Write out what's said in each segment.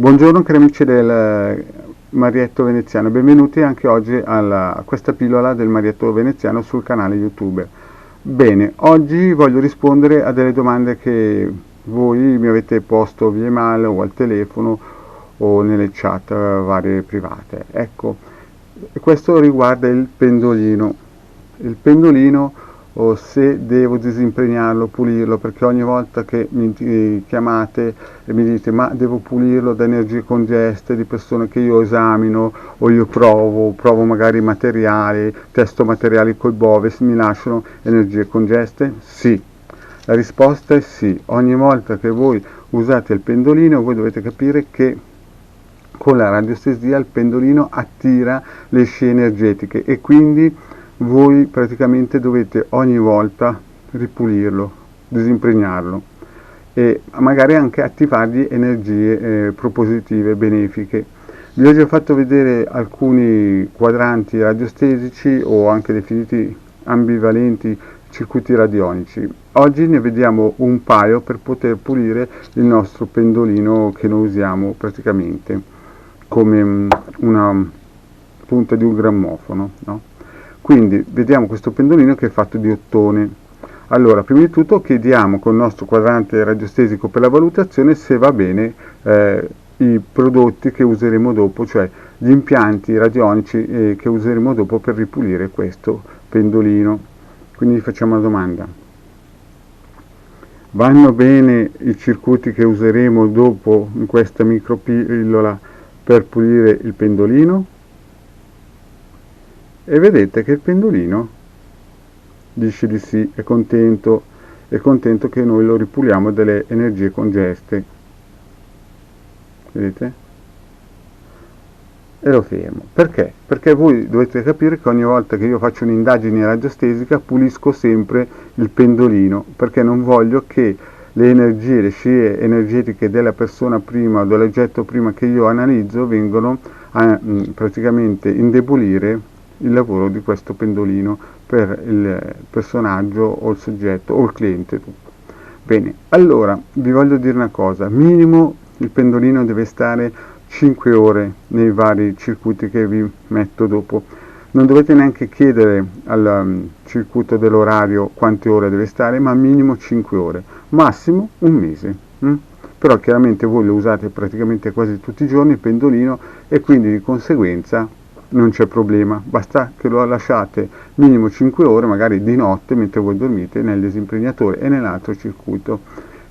Buongiorno cari amici del Marietto Veneziano, benvenuti anche oggi a questa pillola del Marietto Veneziano sul canale YouTube. Bene, oggi voglio rispondere a delle domande che voi mi avete posto via email o al telefono o nelle chat varie private. Ecco, questo riguarda il pendolino. Il pendolino, o se devo disimpregnarlo, pulirlo, perché ogni volta che mi chiamate e mi dite ma devo pulirlo da energie congeste di persone che io esamino o io provo magari materiali, testo materiali coi boves, mi lasciano energie congeste? Sì. La risposta è sì. Ogni volta che voi usate il pendolino voi dovete capire che con la radiostesia il pendolino attira le scie energetiche e quindi voi praticamente dovete ogni volta ripulirlo, disimpregnarlo e magari anche attivargli energie propositive, benefiche. Vi ho già fatto vedere alcuni quadranti radiostesici o anche definiti ambivalenti circuiti radionici. Oggi ne vediamo un paio per poter pulire il nostro pendolino che noi usiamo praticamente come una punta di un grammofono, no? Quindi vediamo questo pendolino che è fatto di ottone. Allora, prima di tutto chiediamo col nostro quadrante radiostesico per la valutazione se va bene i prodotti che useremo dopo, cioè gli impianti radionici che useremo dopo per ripulire questo pendolino. Quindi facciamo la domanda: vanno bene i circuiti che useremo dopo in questa micropillola per pulire il pendolino? E vedete che il pendolino dice di sì, è contento che noi lo ripuliamo dalle energie congeste. Vedete? E lo fermo. Perché? Perché voi dovete capire che ogni volta che io faccio un'indagine radiostesica pulisco sempre il pendolino, perché non voglio che le energie, le scie energetiche della persona prima o dell'oggetto prima che io analizzo vengono a praticamente indebolire il lavoro di questo pendolino per il personaggio o il soggetto o il cliente. Bene, allora vi voglio dire una cosa: minimo il pendolino deve stare 5 ore nei vari circuiti che vi metto dopo. Non dovete neanche chiedere al circuito dell'orario quante ore deve stare, ma minimo 5 ore, massimo un mese. Però chiaramente voi lo usate praticamente quasi tutti i giorni il pendolino e quindi di conseguenza non c'è problema, basta che lo lasciate minimo 5 ore, magari di notte mentre voi dormite, nel disimpregnatore e nell'altro circuito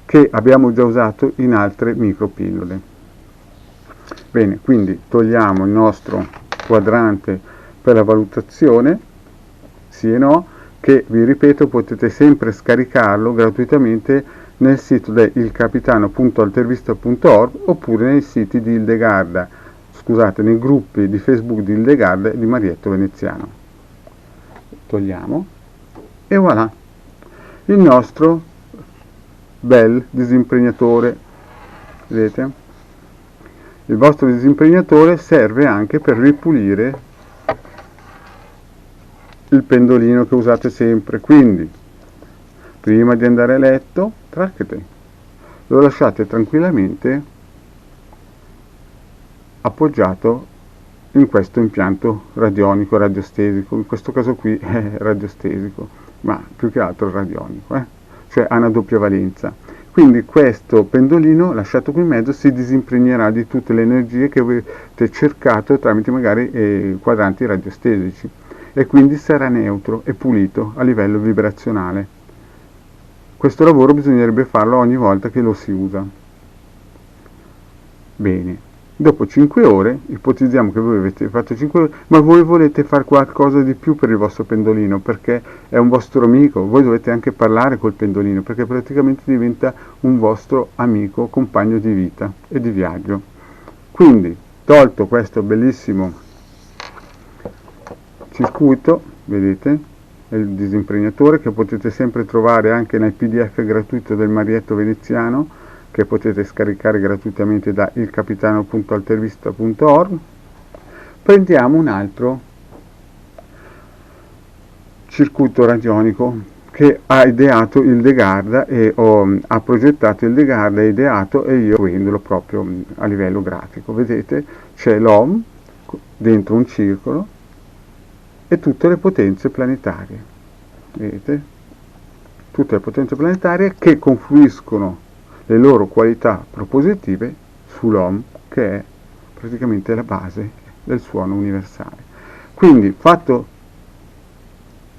che abbiamo già usato in altre micropillole. Bene, quindi togliamo il nostro quadrante per la valutazione, sì e no, che vi ripeto potete sempre scaricarlo gratuitamente nel sito di ilcapitano.altervista.org oppure nei siti di Hildegarda, scusate, nei gruppi di Facebook di Hildegarda e di Marietto Veneziano. Togliamo e voilà, il nostro bel disimpregnatore. Vedete? Il vostro disimpregnatore serve anche per ripulire il pendolino che usate sempre, quindi prima di andare a letto lo lasciate tranquillamente appoggiato in questo impianto radionico, radiostesico, in questo caso qui è radiostesico, ma più che altro radionico, cioè ha una doppia valenza. Quindi questo pendolino lasciato qui in mezzo si disimpregnerà di tutte le energie che avete cercato tramite magari quadranti radiostesici e quindi sarà neutro e pulito a livello vibrazionale. Questo lavoro bisognerebbe farlo ogni volta che lo si usa. Bene. Dopo 5 ore, ipotizziamo che voi avete fatto 5 ore, ma voi volete fare qualcosa di più per il vostro pendolino, perché è un vostro amico, voi dovete anche parlare col pendolino, perché praticamente diventa un vostro amico, compagno di vita e di viaggio. Quindi, tolto questo bellissimo circuito, vedete, è il disimpregnatore che potete sempre trovare anche nel PDF gratuito del Marietto Veneziano, che potete scaricare gratuitamente da ilcapitano.altervista.org. Prendiamo un altro circuito radionico che ha ideato il Degarda ha progettato il Degarda, ideato, e io costruendolo proprio a livello grafico. Vedete, c'è l'OM dentro un circolo e tutte le potenze planetarie. Vedete? Tutte le potenze planetarie che confluiscono le loro qualità propositive sull'OM, che è praticamente la base del suono universale. Quindi, fatto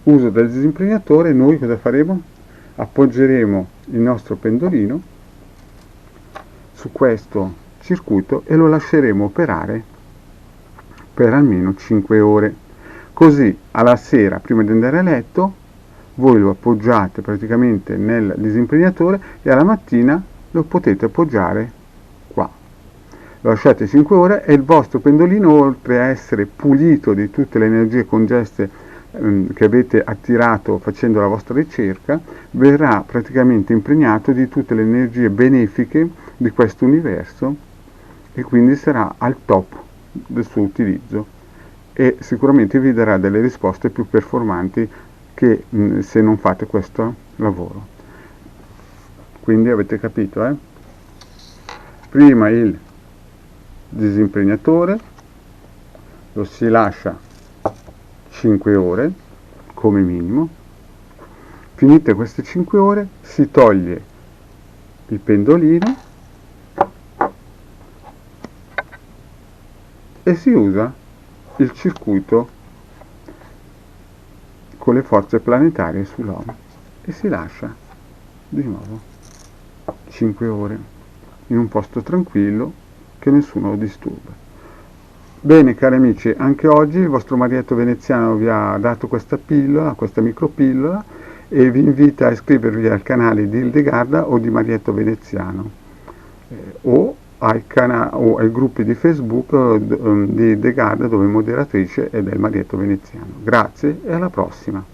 uso del disimpregnatore, noi cosa faremo? Appoggeremo il nostro pendolino su questo circuito e lo lasceremo operare per almeno 5 ore. Così alla sera, prima di andare a letto, voi lo appoggiate praticamente nel disimpregnatore e alla mattina lo potete appoggiare qua. Lo lasciate 5 ore e il vostro pendolino, oltre a essere pulito di tutte le energie congeste che avete attirato facendo la vostra ricerca, verrà praticamente impregnato di tutte le energie benefiche di questo universo e quindi sarà al top del suo utilizzo e sicuramente vi darà delle risposte più performanti che se non fate questo lavoro. Quindi avete capito, Prima il disimpregnatore, lo si lascia 5 ore come minimo. Finite queste 5 ore si toglie il pendolino e si usa il circuito con le forze planetarie sull'OM e si lascia di nuovo 5 ore in un posto tranquillo che nessuno lo disturba. Bene cari amici, anche oggi il vostro Marietto Veneziano vi ha dato questa pillola, questa micropillola, e vi invita a iscrivervi al canale di Hildegarda o di Marietto Veneziano o ai gruppi di Facebook di Hildegarda, dove è moderatrice, ed è il Marietto Veneziano. Grazie e alla prossima.